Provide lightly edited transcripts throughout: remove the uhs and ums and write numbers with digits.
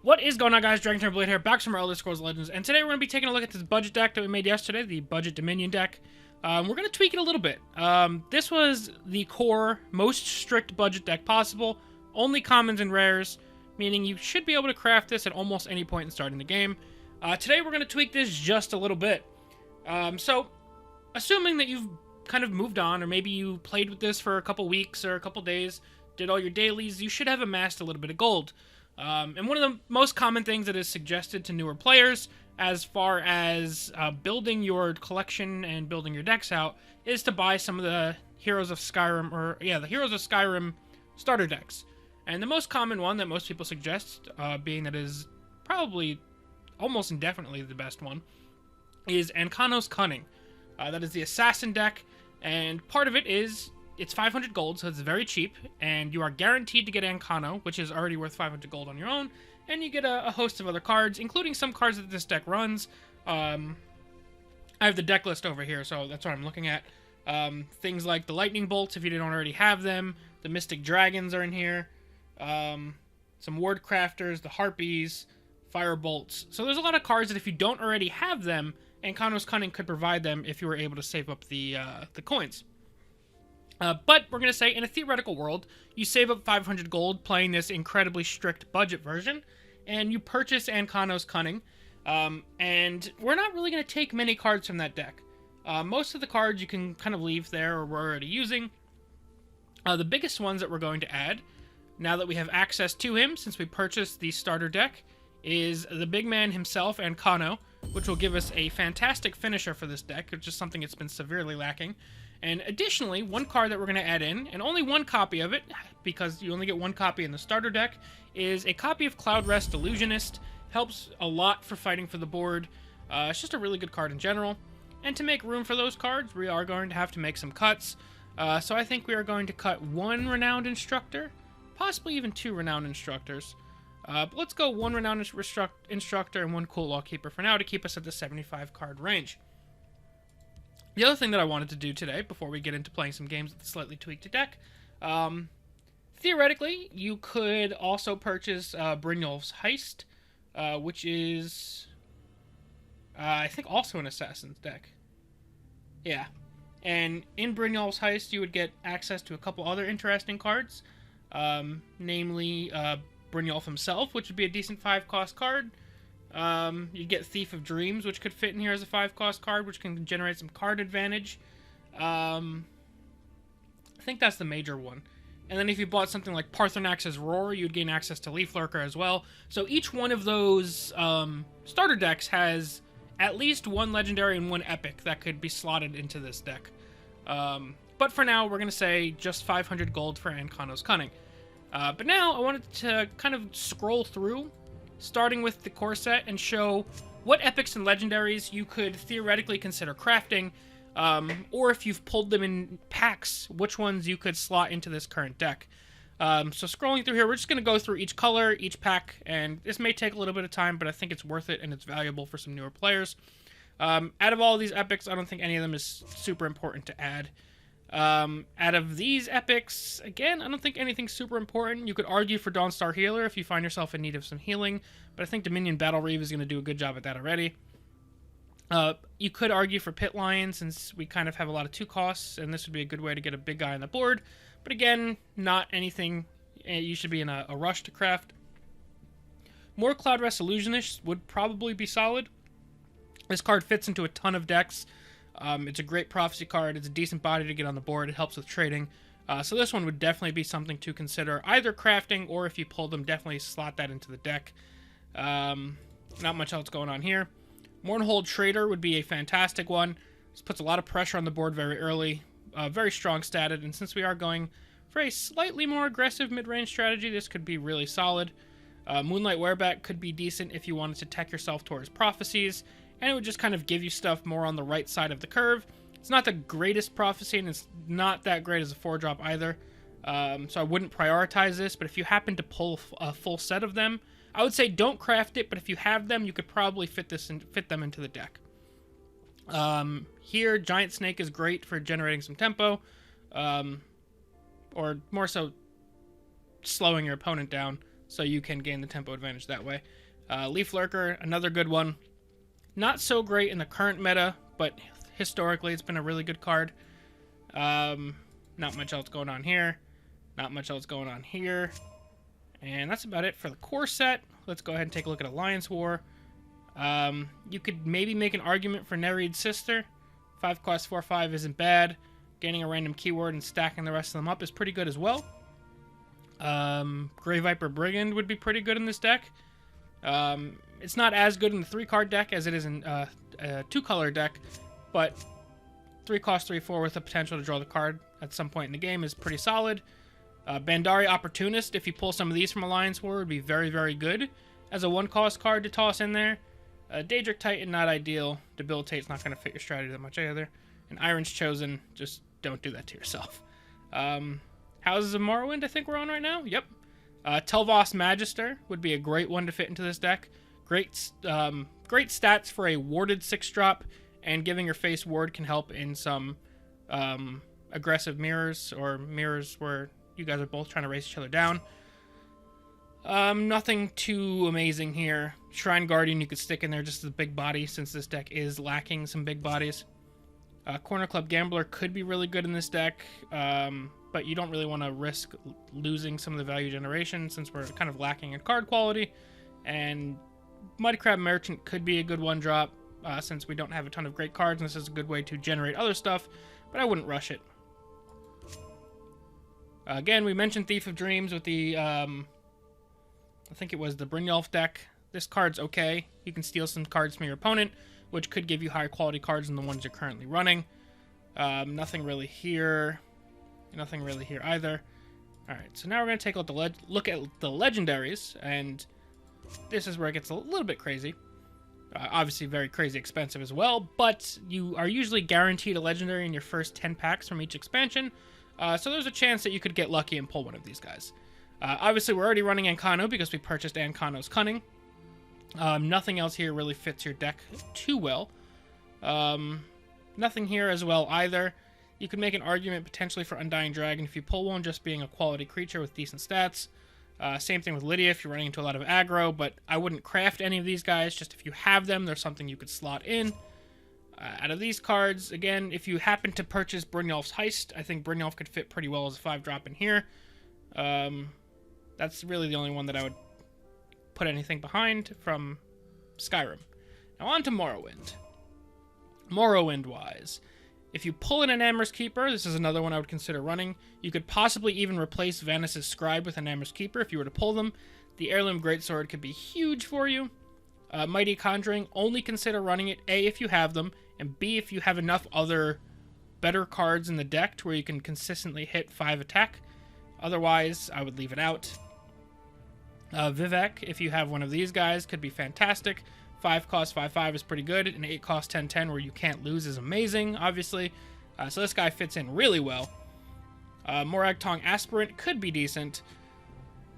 What is going on, guys? DragonTamerBlayde here, back from our Elder Scrolls Legends, and today we're going to be taking a look at this budget deck that we made yesterday, the Budget Dominion deck. We're going to tweak it a little bit. This was the core, most strict budget deck possible, only commons and rares, meaning you should be able to craft this at almost any point in starting the game. Today we're going to tweak this just a little bit. So, assuming that you've kind of moved on, or maybe you played with this for a couple weeks or a couple days, did all your dailies, you should have amassed a little bit of gold. And one of the most common things that is suggested to newer players as far as building your collection and building your decks out is to buy some of the Heroes of Skyrim, the Heroes of Skyrim starter decks. And the most common one that most people suggest, being that is probably almost indefinitely the best one, is Ancano's Cunning. That is the Assassin deck, and part of it is it's 500 gold, so it's very cheap, and you are guaranteed to get Ancano, which is already worth 500 gold on your own, and you get a host of other cards, including some cards that this deck runs. I have the deck list over here, so that's what I'm looking at. Things like the Lightning Bolts, if you didn't already have them, the Mystic Dragons are in here, some Ward Crafters, the Harpies, Fire Bolts. So there's a lot of cards that if you don't already have them, Ancano's Cunning could provide them if you were able to save up the coins. But we're going to say, in a theoretical world, you save up 500 gold playing this incredibly strict budget version, and you purchase Ancano's Cunning, and we're not really going to take many cards from that deck. Most of the cards you can kind of leave there, or we're already using. The biggest ones that we're going to add, now that we have access to him, since we purchased the starter deck, is the big man himself, Ancano, which will give us a fantastic finisher for this deck, which is something that's been severely lacking. And additionally, one card that we're going to add in, and only one copy of it, because you only get one copy in the starter deck, is a copy of Cloudrest Illusionist. Helps a lot for fighting for the board. It's just a really good card in general. And to make room for those cards, we are going to have to make some cuts. So I think we are going to cut one Renowned Instructor, possibly even two Renowned Instructors. But let's go one Renowned Instructor and one Cool Law Keeper for now to keep us at the 75 card range. The other thing that I wanted to do today, before we get into playing some games with the slightly tweaked deck, theoretically, you could also purchase Brynjolf's Heist, which is, I think, also an Assassin's deck. Yeah. And in Brynjolf's Heist, you would get access to a couple other interesting cards, namely Brynjolf himself, which would be a decent 5-cost card. You'd get Thief of Dreams, which could fit in here as a 5-cost card, which can generate some card advantage. I think that's the major one. And then if you bought something like Paarthurnax's Roar, you'd gain access to Leaf Lurker as well. So each one of those starter decks has at least one legendary and one epic that could be slotted into this deck. But for now, we're going to say just 500 gold for Ancano's Cunning. But now I wanted to kind of scroll through, starting with the core set, and show what epics and legendaries you could theoretically consider crafting, or if you've pulled them in packs, which ones you could slot into this current deck. So scrolling through here, we're just going to go through each color, each pack, and this may take a little bit of time, but I think it's worth it and it's valuable for some newer players. Out of all of these epics, I don't think any of them is super important to add. Out of these epics, again, I don't think anything's super important. You could argue for Dawnstar Healer if you find yourself in need of some healing, but I think Dominion Battle Reeve is going to do a good job at that already. You could argue for Pit Lion, since we kind of have a lot of 2 costs, and this would be a good way to get a big guy on the board, but again, not anything you should be in a rush to craft. More Cloudrest Illusionist would probably be solid. This card fits into a ton of decks. It's a great prophecy card. It's a decent body to get on the board. It helps with trading. So this one would definitely be something to consider, either crafting, or if you pull them, definitely slot that into the deck. Not much else going on here. Mournhold Trader would be a fantastic one. This puts a lot of pressure on the board very early. Very strong statted, and since we are going for a slightly more aggressive mid-range strategy, this could be really solid. Moonlight Wereback could be decent if you wanted to tech yourself towards prophecies, and it would just kind of give you stuff more on the right side of the curve. It's not the greatest prophecy, and it's not that great as a 4-drop either, so I wouldn't prioritize this, but if you happen to pull a full set of them, I would say don't craft it, but if you have them, you could probably fit them into the deck. Here, Giant Snake is great for generating some tempo, or more so slowing your opponent down. so you can gain the tempo advantage that way. Leaf Lurker, another good one. Not so great in the current meta, but historically it's been a really good card. Not much else going on here. Not much else going on here. And that's about it for the core set. Let's go ahead and take a look at Alliance War. You could maybe make an argument for Nereid's Sister. 5 cost 4/5 isn't bad. Gaining a random keyword and stacking the rest of them up is pretty good as well. Grey Viper Brigand would be pretty good in this deck. It's not as good in the 3-card deck as it is in a 2-color deck, but 3 cost 3/4 with the potential to draw the card at some point in the game is pretty solid. Bandari Opportunist, if you pull some of these from Alliance War, would be very, very good as a 1-cost card to toss in there. Daedric Titan, not ideal. Debilitate's not going to fit your strategy that much either. And Iron's Chosen, just don't do that to yourself. Houses of Morrowind, I think we're on right now. Yep. Tel'Vos Magister would be a great one to fit into this deck. Great stats for a warded 6-drop, and giving your face ward can help in some aggressive mirrors, or mirrors where you guys are both trying to race each other down. Nothing too amazing here. Shrine Guardian you could stick in there just as a big body, since this deck is lacking some big bodies. Corner Club Gambler could be really good in this deck, but you don't really want to risk losing some of the value generation since we're kind of lacking in card quality. And Mudcrab Merchant could be a good 1-drop, since we don't have a ton of great cards, and this is a good way to generate other stuff, but I wouldn't rush it. Again, we mentioned Thief of Dreams with the, I think it was the Brynjolf deck. This card's okay. You can steal some cards from your opponent, which could give you higher quality cards than the ones you're currently running. Nothing really here. Nothing really here either. Alright, so now we're going to take a look at the legendaries, and this is where it gets a little bit crazy. Obviously very crazy expensive as well, but you are usually guaranteed a legendary in your first 10 packs from each expansion, so there's a chance that you could get lucky and pull one of these guys. Obviously we're already running Ankano because we purchased Ankano's Cunning. Nothing else here really fits your deck too well. Nothing here as well either. You could make an argument potentially for Undying Dragon if you pull one, just being a quality creature with decent stats. Same thing with Lydia if you're running into a lot of aggro, but I wouldn't craft any of these guys. Just if you have them, there's something you could slot in. Out of these cards, again, if you happen to purchase Brynjolf's Heist, I think Brynjolf could fit pretty well as a 5-drop in here. That's really the only one that I would put anything behind from Skyrim. Now on to Morrowind. Morrowind-wise, if you pull in an Amherst Keeper, this is another one I would consider running. You could possibly even replace Vanis's Scribe with an Amherst Keeper if you were to pull them. The Heirloom Greatsword could be huge for you. Mighty Conjuring, only consider running it, A, if you have them, and B, if you have enough other better cards in the deck to where you can consistently hit 5 attack. Otherwise, I would leave it out. Vivek, if you have one of these guys, could be fantastic. 5 cost 5/5 is pretty good, and 8 cost 10/10 where you can't lose is amazing, obviously. So this guy fits in really well. Morag Tong Aspirant could be decent.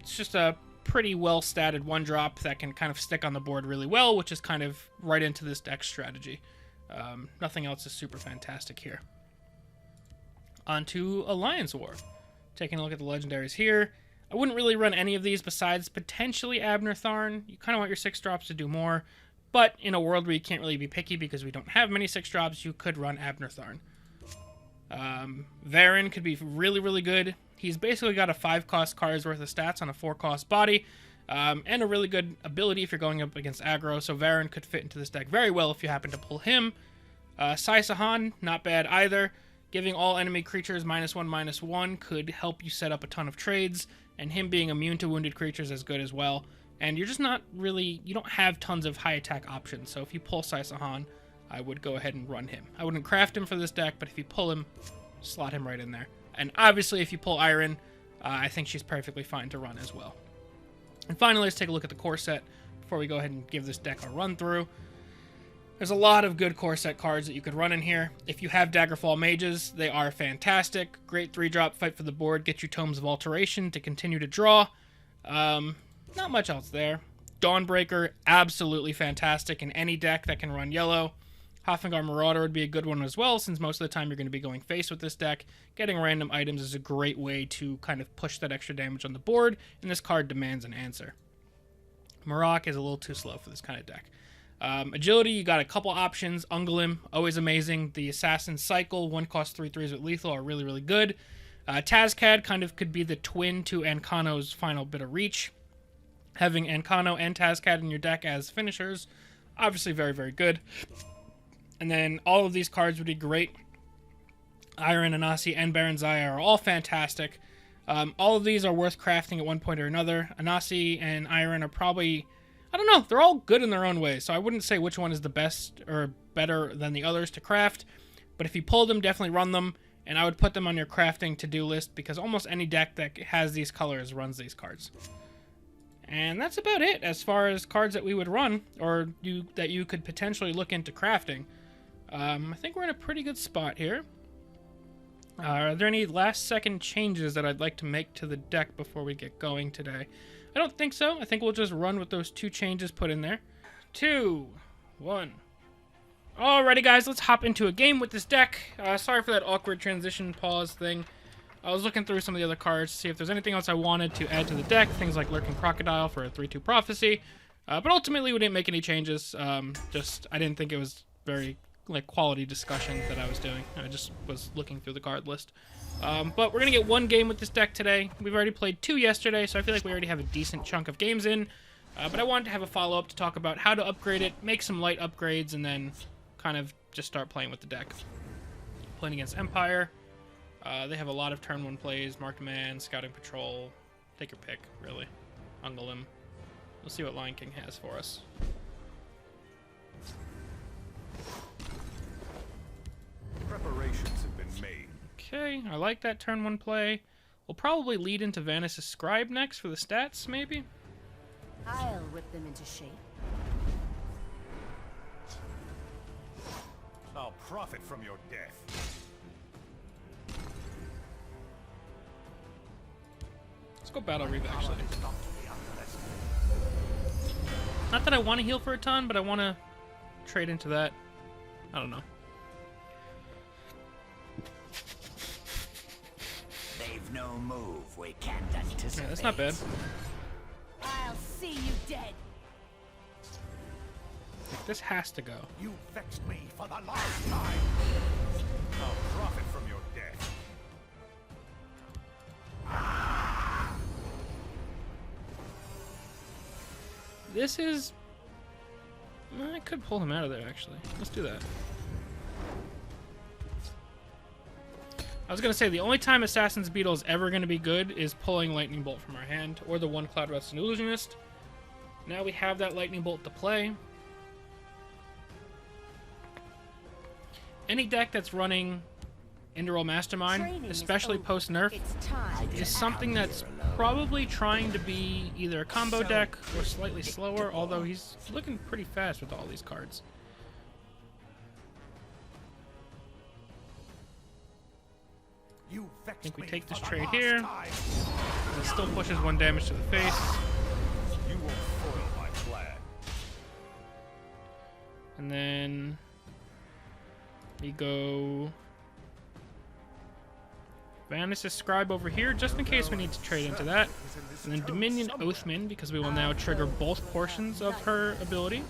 It's just a pretty well-statted 1-drop that can kind of stick on the board really well, which is kind of right into this deck strategy. Nothing else is super fantastic here. On to Alliance War. Taking a look at the legendaries here. I wouldn't really run any of these besides potentially Abner Tharn. You kind of want your 6-drops to do more, but in a world where you can't really be picky because we don't have many 6-drops, you could run Abner Tharn. Varen could be really, really good. He's basically got a 5-cost card's worth of stats on a 4-cost body, and a really good ability if you're going up against aggro, so Varen could fit into this deck very well if you happen to pull him. Sai Sahan, not bad either. Giving all enemy creatures -1/-1 could help you set up a ton of trades, and him being immune to wounded creatures is good as well. And you're just not really, you don't have tons of high attack options, so if you pull Sai Sahan, I would go ahead and run him. I wouldn't craft him for this deck, but if you pull him, slot him right in there. And obviously, if you pull Iron, I think she's perfectly fine to run as well. And finally, let's take a look at the core set before we go ahead and give this deck a run through. There's a lot of good core set cards that you could run in here. If you have Daggerfall Mages, they are fantastic. Great 3-drop, fight for the board, get you Tomes of Alteration to continue to draw. Not much else there. Dawnbreaker, absolutely fantastic in any deck that can run yellow. Hofengar Marauder would be a good one as well, since most of the time you're going to be going face with this deck. Getting random items is a great way to kind of push that extra damage on the board, and this card demands an answer. Marok is a little too slow for this kind of deck. Agility, you got a couple options. Unglim, always amazing. The Assassin Cycle, 1 cost 3/3s with lethal are really, really good. Tazcad kind of could be the twin to Ancano's final bit of reach. Having Ancano and Tazcad in your deck as finishers, obviously very, very good. And then all of these cards would be great. Iron, Anasi, and Baron Zaya are all fantastic. All of these are worth crafting at one point or another. Anasi and Iron are probably, I don't know, they're all good in their own way, so I wouldn't say which one is the best or better than the others to craft. But if you pull them, definitely run them, and I would put them on your crafting to-do list, because almost any deck that has these colors runs these cards. And that's about it as far as cards that we would run, or that you could potentially look into crafting. I think we're in a pretty good spot here. Are there any last-second changes that I'd like to make to the deck before we get going today? I don't think so. I think we'll just run with those 2 changes put in there. 2, 1. Alrighty, guys, let's hop into a game with this deck. Sorry for that awkward transition pause thing. I was looking through some of the other cards to see if there's anything else I wanted to add to the deck. Things like Lurking Crocodile for a 3/2 Prophecy. But ultimately, we didn't make any changes. I didn't think it was very quality discussion that I was doing. I just was looking through the card list. But we're going to get 1 game with this deck today. We've already played 2 yesterday, so I feel like we already have a decent chunk of games in. But I wanted to have a follow-up to talk about how to upgrade it, make some light upgrades, and then kind of just start playing with the deck. Playing against Empire. They have a lot of turn 1 plays. Marked Man, Scouting Patrol. Take your pick, really. Unglim. We'll see what Lion King has for us. Preparations have been made. Okay, I like that turn 1 play. We'll probably lead into Vanis' Scribe next for the stats, maybe? I'll whip them into shape. I'll profit from your death. Let's go Battle Reeve, actually. Not that I want to heal for a ton, but I want to trade into that. I don't know. They've no move we can't anticipate. Yeah, that's not bad. I'll see you dead. This has to go. You vexed me for the last time. I'll profit from your death. This is... I could pull him out of there, actually. Let's do that. I was going to say, the only time Assassin's Beetle is ever going to be good is pulling Lightning Bolt from our hand, or the 1 Cloud Rust Illusionist. Now we have that Lightning Bolt to play. Any deck that's running Indorol Mastermind, especially post-nerf, is something that's probably trying to be either a combo deck or slightly slower, although he's looking pretty fast with all these cards. I think we take this trade here. It still pushes 1 damage to the face. You won't foil my plan. And then we go Vanis' Scribe over here, just in case we need to trade into that. And then Dominion Oathman, because we will now trigger both portions of her ability.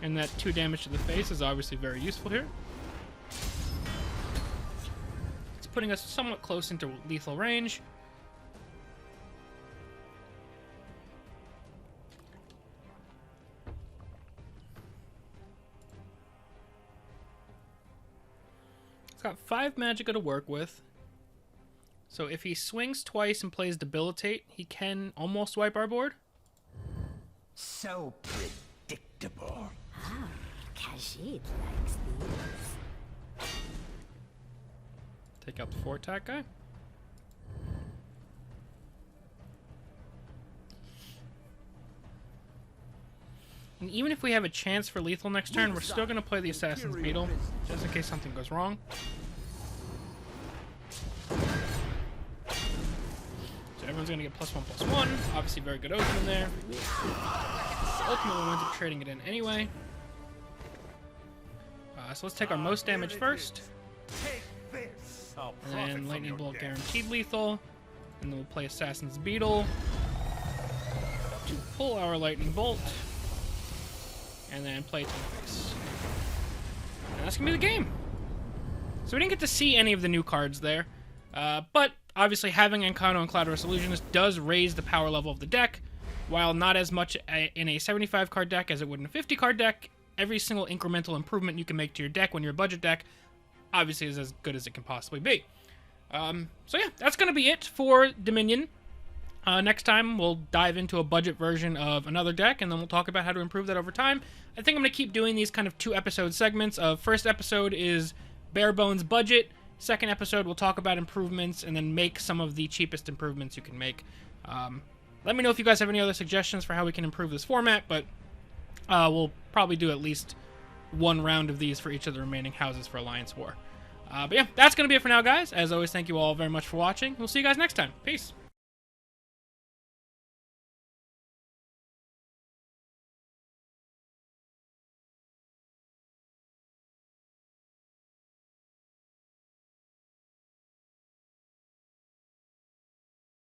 And that 2 damage to the face is obviously very useful here. It's putting us somewhat close into lethal range. It's got 5 Magicka to work with. So if he swings twice and plays Debilitate, he can almost wipe our board. So predictable. Ah, Khajiit likes these. Take out the 4 attack guy. And even if we have a chance for lethal next turn, we're still going to play the Assassin's Beetle, just in case something goes wrong. So everyone's going to get +1/+1. Obviously very good open in there. Ultimately winds up trading it in anyway. So let's take our most damage first. Take this. I'll And profit then from Lightning your Bolt death. guaranteed lethal. And then we'll play Assassin's Beetle to pull our Lightning Bolt. And then play Two-Face. And that's going to be the game. So we didn't get to see any of the new cards there. But obviously having Encanto and Cloudress Illusionist does raise the power level of the deck. While not as much in a 75 card deck as it would in a 50 card deck, every single incremental improvement you can make to your deck when you're a budget deck obviously is as good as it can possibly be. So yeah, that's going to be it for Dominion. Next time, we'll dive into a budget version of another deck, and then we'll talk about how to improve that over time. I think I'm going to keep doing these kind of 2-episode segments. First episode is bare bones budget. Second episode, we'll talk about improvements, and then make some of the cheapest improvements you can make. Let me know if you guys have any other suggestions for how we can improve this format, but we'll probably do at least one round of these for each of the remaining houses for Alliance War. But yeah, that's going to be it for now, guys. As always, thank you all very much for watching. We'll see you guys next time. Peace.